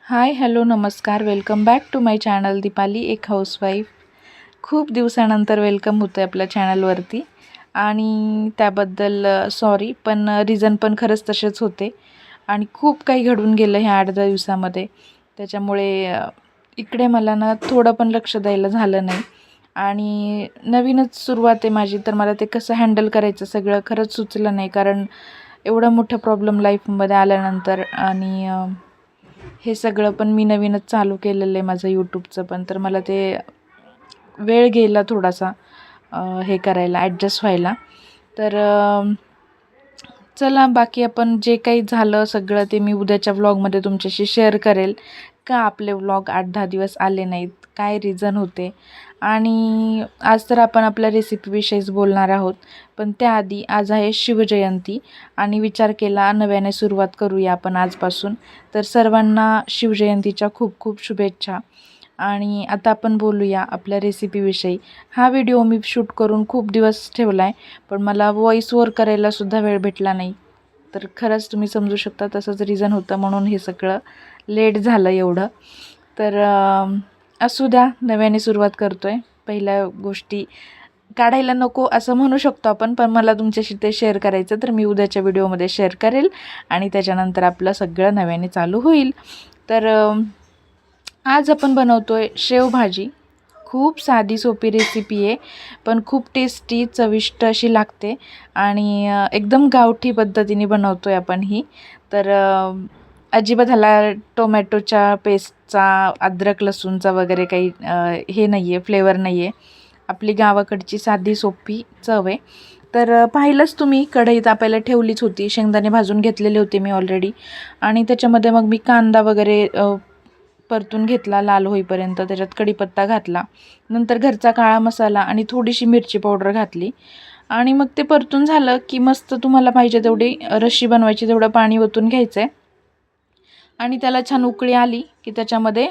हाय hello नमस्कार welcome back to my channel Deepali एक housewife. खूप दिवसानंतर वेलकम होतं आहे आपल्या चॅनलवरती आणि त्याबद्दल सॉरी, पण रिझन पण खरंच तसेच होते आणि खूप काही घडून गेलं ह्या 8-10 दिवसामध्ये. त्याच्यामुळे इकडे मला ना थोडं पण लक्ष द्यायला झालं नाही आणि नवीनच सुरुवात आहे माझी, तर मला ते कसं हँडल करायचं सगळं खरंच सुचलं नाही. कारण एवढा मोठा प्रॉब्लेम लाईफमध्ये आल्यानंतर आणि हे सगळं पण मी नवीनच चालू केलेलं आहे माझं यूट्यूबचं पण, तर मला ते वेळ गेला थोडासा हे करायला, ॲडजस्ट व्हायला. तर चला बाकी आपण जे काही झालं सगळं ते मी उद्याच्या व्लॉगमध्ये तुमच्याशी शेअर करेल. का आपले व्लॉग 8-10 दिवस आले नाहीत, काय रिझन होते. आणि आज तर आपण आपल्या रेसिपीविषयीच बोलणार आहोत. पण त्याआधी आज आहे शिवजयंती आणि विचार केला नव्याने सुरुवात करूया आपण आजपासून. तर सर्वांना शिवजयंतीच्या खूप खूप शुभेच्छा. आणि आता आपण बोलूया आपल्या रेसिपीविषयी. हा व्हिडिओ मी शूट करून खूप दिवस ठेवला आहे, पण मला व्हॉईस ओव्हर करायलासुद्धा वेळ भेटला नाही. तर खरंच तुम्ही समजू शकता तसंच रिझन होतं म्हणून हे सगळं लेट झालं एवढं. तर असू द्या, नव्याने सुरुवात करतो आहे. पहिल्या गोष्टी काढायला नको असं म्हणू शकतो आपण, पण मला तुमच्याशी ते शेअर करायचं, तर मी उद्याच्या व्हिडिओमध्ये शेअर करेल आणि त्याच्यानंतर आपलं सगळं नव्याने चालू होईल. तर आज आपण बनवतो आहे शेवभाजी. खूप साधी सोपी रेसिपी आहे, पण खूप टेस्टी चविष्ट अशी लागते आणि एकदम गावठी पद्धतीने बनवतो आहे आपण ही. तर अजिबात ह्याला टोमॅटोच्या पेस्टचा, अद्रक लसूणचा वगैरे काही हे नाही आहे, फ्लेवर नाही आहे. आपली गावाकडची साधी सोपी चव आहे. तर पाहिलंच तुम्ही, कढई तापायला ठेवलीच होती, शेंगदाणे भाजून घेतलेले होते मी ऑलरेडी आणि त्याच्यामध्ये मग मी कांदा वगैरे परतून घेतला लाल होईपर्यंत. त्याच्यात कढीपत्ता घातला, नंतर घरचा काळा मसाला आणि थोडीशी मिरची पावडर घातली आणि मग ते परतून झालं की मस्त तुम्हाला पाहिजे तेवढी रशी बनवायची, तेवढं पाणी ओतून घ्यायचं आहे आणि त्याला छान उकळी आली की त्याच्यामध्ये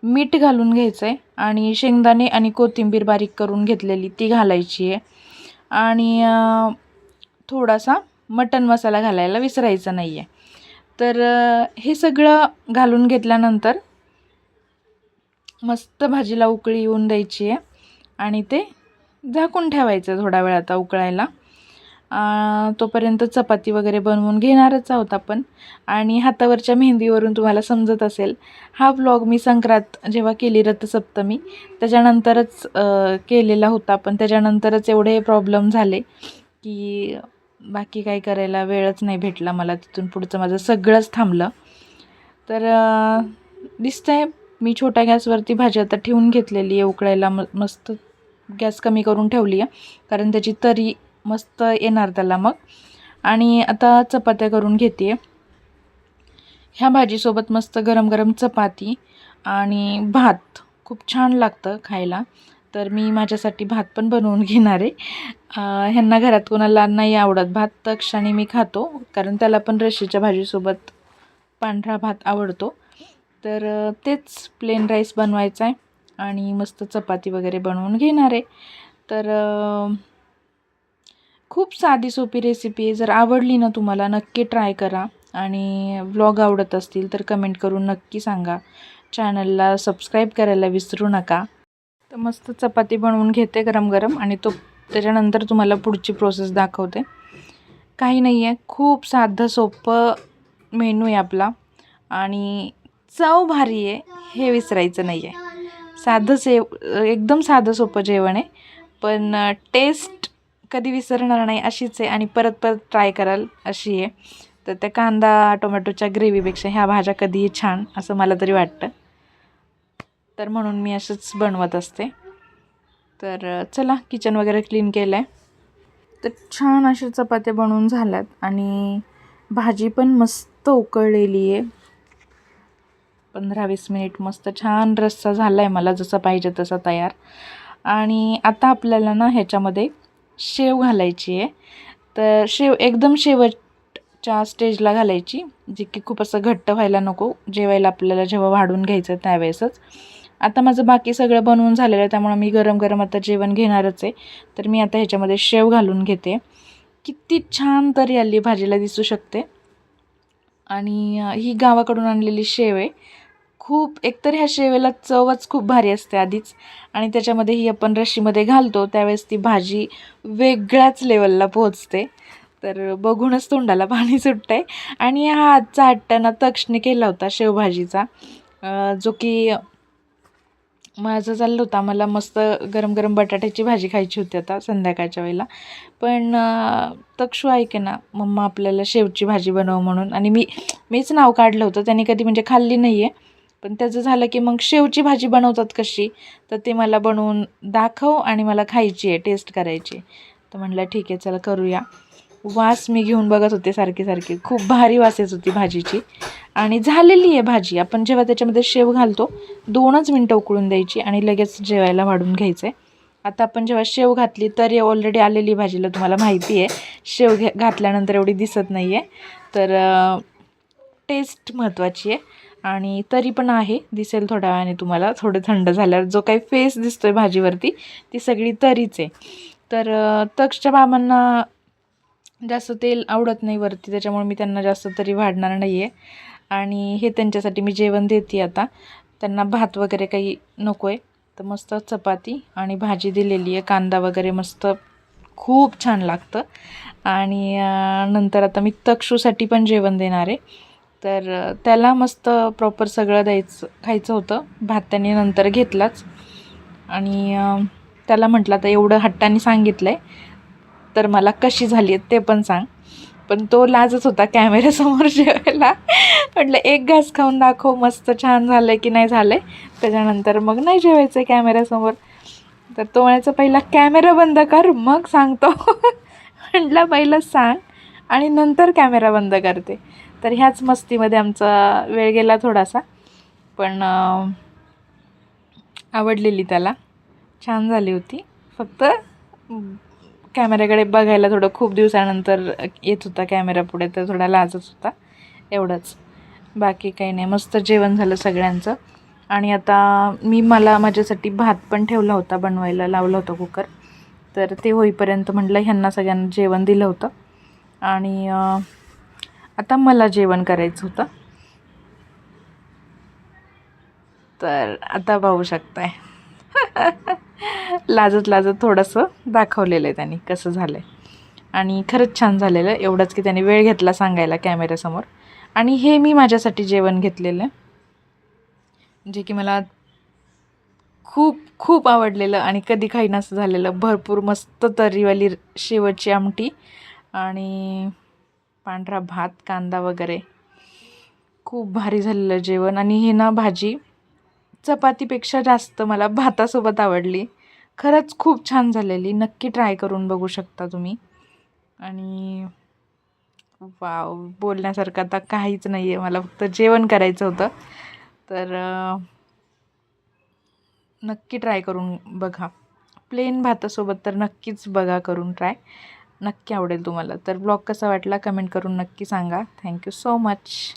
मीठ घालून घ्यायचं आहे आणि शेंगदाणे आणि कोथिंबीर बारीक करून घेतलेली ती घालायची आहे आणि थोडासा मटण मसाला घालायला विसरायचं नाही आहे. तर हे सगळं घालून घेतल्यानंतर मस्त भाजीला उकळी येऊन द्यायची आहे आणि ते झाकून ठेवायचं थोडा वेळ आता उकळायला. तोपर्यंत चपाती वगैरे बनवून घेणारच आहोत आपण. आणि हातावरच्या मेहंदीवरून तुम्हाला समजत असेल, हा व्लॉग मी संक्रांत जेव्हा केली रथसप्तमी त्याच्यानंतरच केलेला होता, पण त्याच्यानंतरच एवढे प्रॉब्लेम झाले की बाकी काय करायला वेळच नाही भेटला मला. तिथून पुढचं माझं सगळंच थांबलं. तर दिसतंय मी छोट्या गॅसवरती भाजी आता ठेवून घेतलेली आहे उकळायला. मस्त गॅस कमी करून ठेवली आहे कारण त्याची तरी मस्त येणार त्याला मग. आणि आता चपात्या करून घेते. ह्या भाजीसोबत मस्त गरम गरम चपाती आणि भात खूप छान लागतं खायला. तर मी माझ्यासाठी भात पण बनवून घेणार आहे. ह्यांना घरात कोणाला नाही आवडत भात, तर क्षणी मी खातो कारण त्याला पण रशीच्या भाजीसोबत पांढरा भात आवडतो. तर तेच प्लेन राईस बनवायचा आहे आणि मस्त चपाती वगैरे बनवून घेणार आहे. तर खूप साधी सोपी रेसिपी आहे. जर आवडली ना तुम्हाला नक्की ट्राय करा आणि व्लॉग आवडत असतील तर कमेंट करून नक्की सांगा. चॅनलला सबस्क्राईब करायला विसरू नका. तर मस्त चपाती बनवून घेते गरम गरम आणि त्याच्यानंतर तुम्हाला पुढची प्रोसेस दाखवते. काही नाही आहे, खूप साधं सोपं मेनू आहे आपला आणि चव भारी आहे, हे विसरायचं नाही आहे. एकदम साधं सोपं जेवण आहे, पण टेस्ट कधी विसरणार नाही अशीच आहे आणि परत परत ट्राय कराल अशी आहे. तर त्या कांदा टोमॅटोच्या ग्रेव्हीपेक्षा ह्या भाज्या कधीही छान असं मला तरी वाटतं. तर म्हणून मी असंच बनवत असते. तर चला किचन वगैरे क्लीन केलं आहे. तर छान अशा चपात्या बनवून झाल्यात आणि भाजी पण मस्त उकळलेली आहे. 15-20 मिनिट मस्त छान रस्सा झाला आहे मला जसं पाहिजे तसा तयार. आणि आता आपल्याला ना ह्याच्यामध्ये शेव घालायची आहे. तर शेव एकदम शेवटच्या स्टेजला घालायची, जी की खूप असं घट्ट व्हायला नको. जेवायला आपल्याला जेव्हा वाढून घ्यायचं त्यावेळेसच. आता माझं बाकी सगळं बनवून झालेलं आहे त्यामुळे मी गरम गरम आता जेवण घेणारच आहे. तर मी आता ह्याच्यामध्ये शेव घालून घेते. किती छान तरी आली भाजीला दिसू शकते आणि ही गावाकडून आणलेली शेव आहे. खूप एकतर ह्या शेवेला चवच खूप भारी असते आधीच, आणि त्याच्यामध्ये ही आपण रश्शीमध्ये घालतो त्यावेळेस ती भाजी वेगळ्याच लेवलला पोहोचते. तर बघूनच तोंडाला पाणी सुटतं आहे. आणि हा आजचा हट्टाना तक्षने केला होता शेवभाजीचा, जो की माझं चाललं होतं मला मस्त गरम गरम बटाट्याची भाजी खायची होती आता संध्याकाळच्या वेळेला. पण तक्षू ऐके ना, मम्मा आपल्याला शेवची भाजी बनव म्हणून. आणि मीच नाव काढलं होतं, त्याने कधी म्हणजे खाल्ली नाही आहे. पण त्याचं झालं की मग शेवची भाजी बनवतात कशी, तर ते मला बनवून दाखव आणि मला खायची आहे, टेस्ट करायची. तर म्हटलं ठीक आहे चला करूया. वास मी घेऊन बघत होते सारखी सारखी, खूप भारी वास येत होती भाजीची. आणि झालेली आहे भाजी. आपण जेव्हा त्याच्यामध्ये शेव घालतो 2च मिनटं उकळून द्यायची आणि लगेच जेवायला वाढून घ्यायचं आहे. आता आपण जेव्हा शेव घातली तरी ऑलरेडी आलेली भाजीला तुम्हाला माहिती आहे शेव घातल्यानंतर एवढी दिसत नाही आहे. तर टेस्ट महत्त्वाची आहे. आणि तरी पण आहे, दिसेल थोड्या वेळाने तुम्हाला थोडं थंड झाल्यावर. जो काही फेस दिसतोय भाजीवरती ती सगळी तरीच आहे. तर तक्षच्या बाबांना जास्त तेल आवडत नाही वरती, त्याच्यामुळे मी त्यांना जास्त तरी वाढणार नाही आहे. आणि हे त्यांच्यासाठी मी जेवण देते आता. त्यांना भात वगैरे काही नको आहे, तर मस्त चपाती आणि भाजी दिलेली आहे, कांदा वगैरे मस्त खूप छान लागतं. आणि नंतर आता मी तक्षूसाठी पण जेवण देणार आहे. तर त्याला मस्त प्रॉपर सगळं खायचं होतं. भात त्याने नंतर घेतलाच. आणि त्याला म्हटलं आता एवढं हट्टाने सांगितलं आहे तर मला कशी झाली आहे ते पण सांग. पण तो लाजच होता कॅमेऱ्यासमोर जेवायला. म्हटलं एक घास खाऊन दाखव मस्त छान झालं आहे की नाही झालं आहे, त्याच्यानंतर मग नाही जेवायचं आहे कॅमेऱ्यासमोर. तर तो म्हणायचा पहिला कॅमेरा बंद कर मग सांगतो. म्हटलं पहिलं सांग आणि नंतर कॅमेरा बंद करते. तर ह्याच मस्तीमध्ये आमचा वेळ गेला थोडासा. पण आवडलेली त्याला, छान झाली होती. फक्त कॅमेऱ्याकडे बघायला थोडं खूप दिवसानंतर येत होता कॅमेरापुढे, तर थोडा लाजच होता, एवढंच. बाकी काही नाही, मस्त जेवण झालं सगळ्यांचं. आणि आता मला माझ्यासाठी भात पण ठेवला होता, बनवायला लावला होता कुकर. तर ते होईपर्यंत म्हटलं ह्यांना सगळ्यांना जेवण दिलं होतं. आणि आता मला जेवण करायचं होतं. तर आता पाहू शकताय. लाजत लाजत थोडंसं दाखवलेलं आहे त्यांनी कसं झालं आहे. आणि खरंच छान झालेलं. एवढंच की त्याने वेळ घेतला सांगायला कॅमेऱ्यासमोर. आणि हे मी माझ्यासाठी जेवण घेतलेलं आहे, जे की मला खूप खूप आवडलेलं आणि कधी खाईनासं झालेलं. भरपूर मस्त तर्रीवाली शेवटची आमटी आणि पांढरा भात, कांदा वगैरे, खूप भारी झालेलं जेवण. आणि हे ना भाजी चपातीपेक्षा जास्त मला भातासोबत आवडली. खरंच खूप छान झालेली. नक्की ट्राय करून बघू शकता तुम्ही. आणि वाव, बोलण्यासारखं आता काहीच नाही आहे, मला फक्त जेवण करायचं होतं. तर नक्की ट्राय करून बघा. प्लेन भातासोबत तर नक्कीच बघा करून ट्राय, नक्की आवडेल तुम्हाला. तर ब्लॉग कसा वाटला कमेंट करून नक्की सांगा. Thank you so much.